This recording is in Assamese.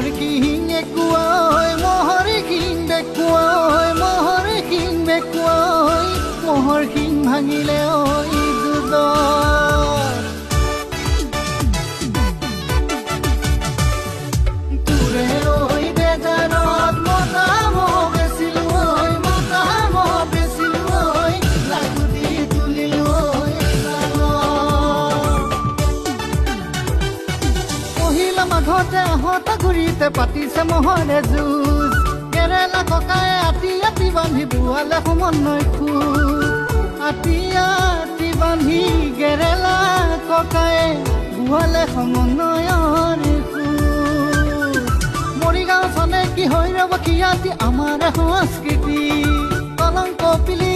মহৰ কিং একুৱাই মহৰ কিং বেকুৱাই মহৰ কিং বেকুৱাই মহৰ কিং ভাঙিলে ঐ দুদৰ তোৰে ঐ বেজাৰত মতা মহ বেচিলো ঐ মতা মহ বেচিলো ঐ লাগু দি তুলিলো ঐ পহিলা মাঘতে আহতা ঘূৰিতে পাতিছে মহৰে যুঁজ কেৰেলা ককায়ে আতি আতি বান্ধি বুৱালে সমন্বয় খোজ আতি আতি বান্ধি কেৰেলা ককায়ে বুৱালে সমন্বয়ৰ খোজ মৰিগাঁও চনে কি হৈ ৰব কি আতি আমাৰ সংস্কৃতি কলংক পিলি